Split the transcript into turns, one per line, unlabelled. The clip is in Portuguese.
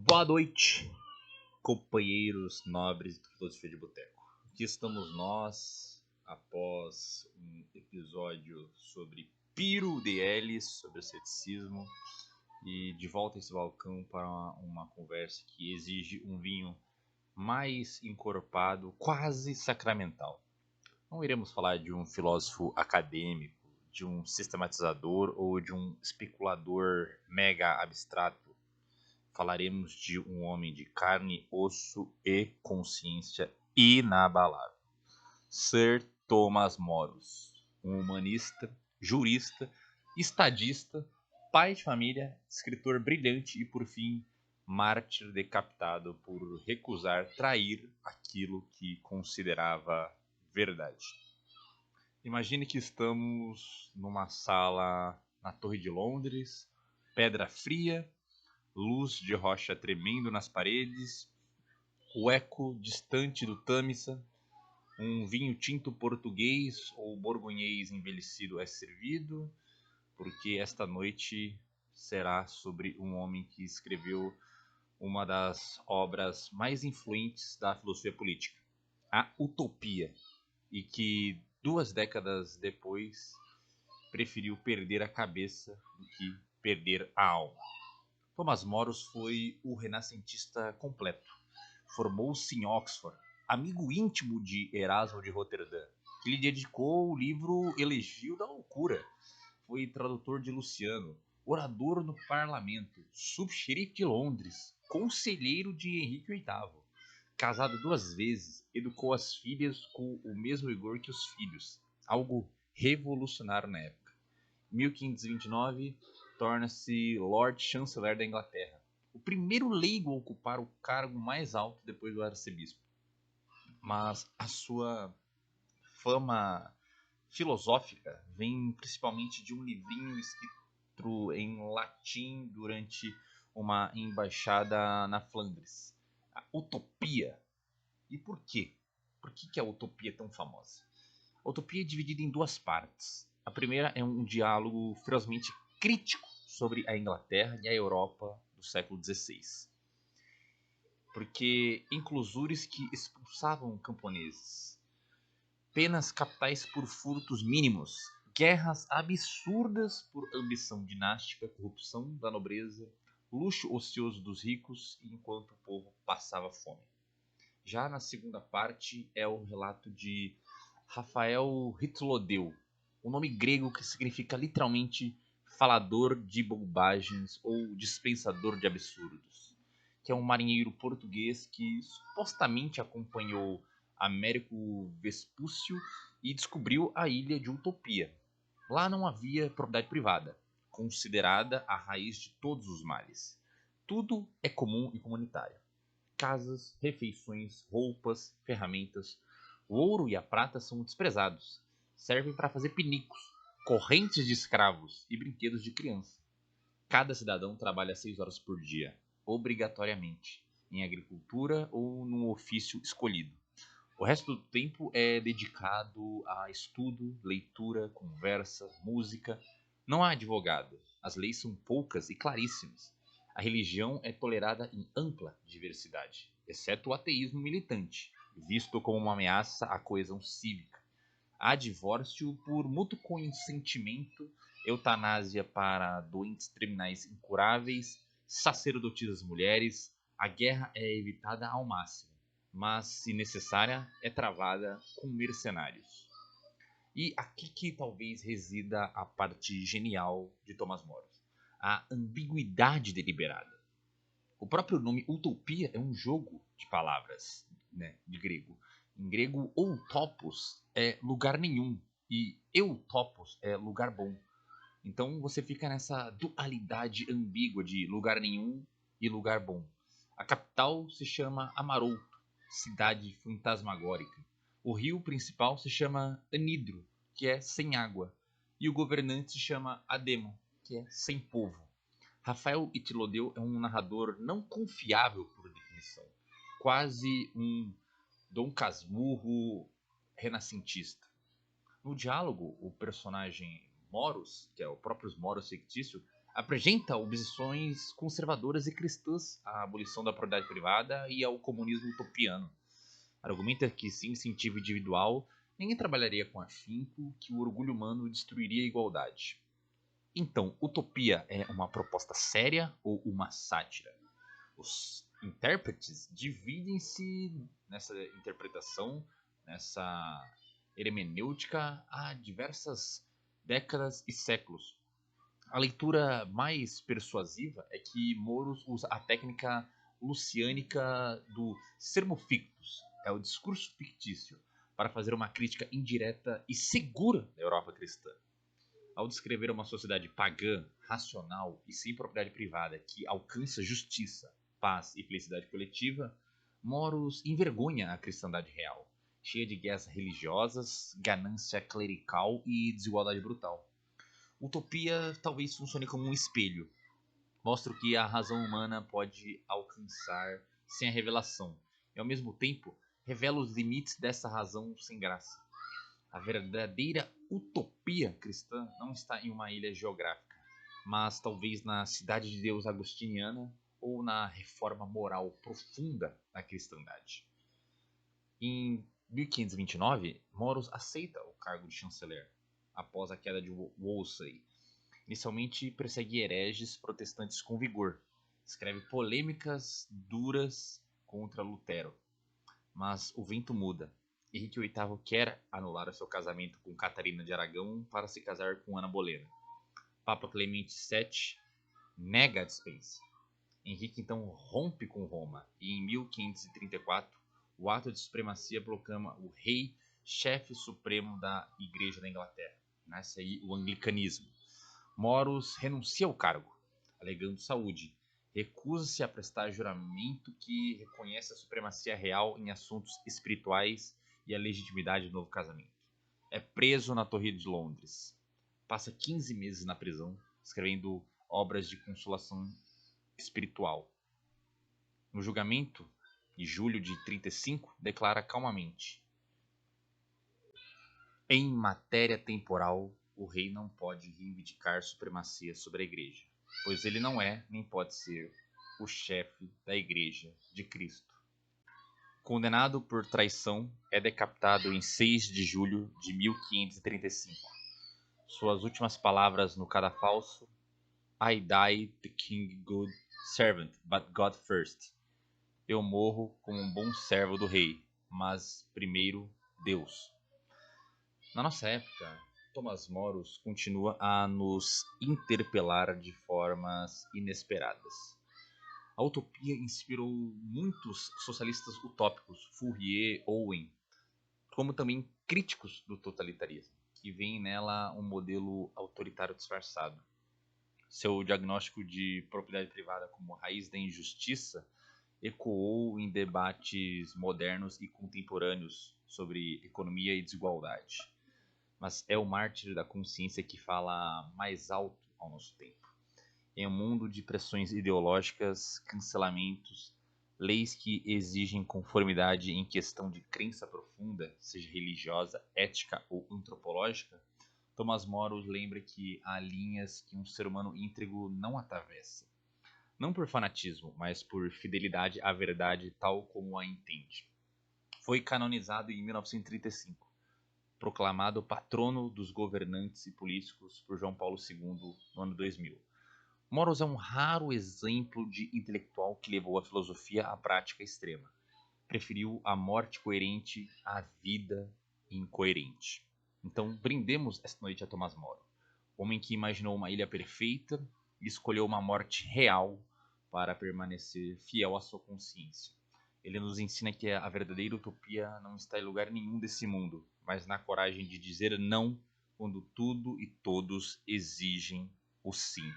Boa noite, companheiros nobres do Filosofia de Boteco. Aqui estamos nós, após um episódio sobre Piro DL, sobre o ceticismo, e de volta a esse balcão para uma conversa que exige um vinho mais encorpado, quase sacramental. Não iremos falar de um filósofo acadêmico, de um sistematizador ou de um especulador mega abstrato. Falaremos de um homem de carne, osso e consciência inabalável. Sir Thomas Moros, um humanista, jurista, estadista, pai de família, escritor brilhante e, por fim, mártir decapitado por recusar trair aquilo que considerava verdade. Imagine que estamos numa sala na Torre de Londres, pedra fria, luz de rocha tremendo nas paredes, o eco distante do Tâmisa, um vinho tinto português ou borgonhês envelhecido é servido, porque esta noite será sobre um homem que escreveu uma das obras mais influentes da filosofia política, a Utopia, e que 2 décadas depois preferiu perder a cabeça do que perder a alma. Thomas Moros foi o renascentista completo. Formou-se em Oxford, amigo íntimo de Erasmo de Roterdã, que lhe dedicou o livro Elegio da Loucura. Foi tradutor de Luciano, orador no parlamento, subxerife de Londres, conselheiro de Henrique VIII. Casado 2 vezes, educou as filhas com o mesmo rigor que os filhos, algo revolucionário na época. Em 1529, torna-se Lord Chanceler da Inglaterra, o primeiro leigo a ocupar o cargo mais alto depois do arcebispo. Mas a sua fama filosófica vem principalmente de um livrinho escrito em latim durante uma embaixada na Flandres, a Utopia. E por quê? Por que a Utopia é tão famosa? A Utopia é dividida em 2 partes. A primeira é um diálogo ferozmente crítico sobre a Inglaterra e a Europa do século XVI. Porque enclosures que expulsavam camponeses, penas capitais por furtos mínimos, guerras absurdas por ambição dinástica, corrupção da nobreza, luxo ocioso dos ricos, enquanto o povo passava fome. Já na segunda parte é o relato de Rafael Hitlodeu, um nome grego que significa literalmente falador de bobagens ou dispensador de absurdos, que é um marinheiro português que supostamente acompanhou Américo Vespúcio e descobriu a ilha de Utopia. Lá não havia propriedade privada, considerada a raiz de todos os males. Tudo é comum e comunitário. Casas, refeições, roupas, ferramentas. O ouro e a prata são desprezados. Servem para fazer pinicos, correntes de escravos e brinquedos de criança. Cada cidadão trabalha 6 horas por dia, obrigatoriamente, em agricultura ou num ofício escolhido. O resto do tempo é dedicado a estudo, leitura, conversa, música. Não há advogado. As leis são poucas e claríssimas. A religião é tolerada em ampla diversidade, exceto o ateísmo militante, visto como uma ameaça à coesão cívica. Há divórcio por mútuo consentimento, eutanásia para doentes terminais incuráveis, sacerdotisa das mulheres. A guerra é evitada ao máximo, mas, se necessária, é travada com mercenários. E aqui que talvez resida a parte genial de Thomas Moros, a ambiguidade deliberada. O próprio nome utopia é um jogo de palavras, né, de grego. Em grego, outopos é lugar nenhum e eutopos é lugar bom. Então você fica nessa dualidade ambígua de lugar nenhum e lugar bom. A capital se chama Amarouto, cidade fantasmagórica. O rio principal se chama Anidro, que é sem água. E o governante se chama Ademo, que é sem povo. Rafael Itilodeu é um narrador não confiável por definição. Quase um Dom Casmurro renascentista. No diálogo, o personagem Moros, que é o próprio Moros fictício, Apresenta objeções conservadoras e cristãs à abolição da propriedade privada e ao comunismo utopiano. Argumenta que sem incentivo individual, ninguém trabalharia com afinco, que o orgulho humano destruiria a igualdade. Então, utopia é uma proposta séria ou uma sátira? Os intérpretes dividem-se nessa interpretação, nessa hermenêutica, há diversas décadas e séculos. A leitura mais persuasiva é que Moros usa a técnica luciânica do sermo fictus, é o discurso fictício, para fazer uma crítica indireta e segura da Europa cristã. Ao descrever uma sociedade pagã, racional e sem propriedade privada que alcança justiça, paz e felicidade coletiva, Moros envergonha a cristandade real, cheia de guerras religiosas, ganância clerical e desigualdade brutal. Utopia talvez funcione como um espelho. Mostra o que a razão humana pode alcançar sem a revelação, e ao mesmo tempo revela os limites dessa razão sem graça. A verdadeira utopia cristã não está em uma ilha geográfica, mas talvez na cidade de Deus agostiniana ou na reforma moral profunda da cristandade. Em 1529, Moros aceita o cargo de chanceler, após a queda de Wolsey. Inicialmente persegue hereges protestantes com vigor, escreve polêmicas duras contra Lutero, mas o vento muda. Henrique VIII quer anular o seu casamento com Catarina de Aragão para se casar com Ana Bolena. Papa Clemente VII nega a dispensa. Henrique então rompe com Roma e em 1534 o ato de supremacia proclama o rei chefe supremo da Igreja da Inglaterra. Nasce aí o anglicanismo. Moros renuncia ao cargo, alegando saúde. Recusa-se a prestar juramento que reconhece a supremacia real em assuntos espirituais e a legitimidade do novo casamento. É preso na Torre de Londres. Passa 15 meses na prisão, escrevendo obras de consolação espiritual. No julgamento, em julho de 35, declara calmamente: em matéria temporal, o rei não pode reivindicar supremacia sobre a igreja, pois ele não é, nem pode ser, o chefe da igreja de Cristo. Condenado por traição, é decapitado em 6 de julho de 1535. Suas últimas palavras no cadafalso: I die the king good servant, but God first. Eu morro como um bom servo do rei, mas primeiro Deus. Na nossa época, Thomas Moros continua a nos interpelar de formas inesperadas. A utopia inspirou muitos socialistas utópicos, Fourier, Owen, como também críticos do totalitarismo, que veem nela um modelo autoritário disfarçado. Seu diagnóstico de propriedade privada como raiz da injustiça ecoou em debates modernos e contemporâneos sobre economia e desigualdade. Mas é o mártir da consciência que fala mais alto ao nosso tempo. Em um mundo de pressões ideológicas, cancelamentos, leis que exigem conformidade em questão de crença profunda, seja religiosa, ética ou antropológica, Thomas Moros lembra que há linhas que um ser humano íntegro não atravessa. Não por fanatismo, mas por fidelidade à verdade tal como a entende. Foi canonizado em 1935, proclamado patrono dos governantes e políticos por João Paulo II no ano 2000. Moros é um raro exemplo de intelectual que levou a filosofia à prática extrema. Preferiu a morte coerente à vida incoerente. Então, brindemos esta noite a Thomas More, homem que imaginou uma ilha perfeita e escolheu uma morte real para permanecer fiel à sua consciência. Ele nos ensina que a verdadeira utopia não está em lugar nenhum desse mundo, mas na coragem de dizer não quando tudo e todos exigem o sim.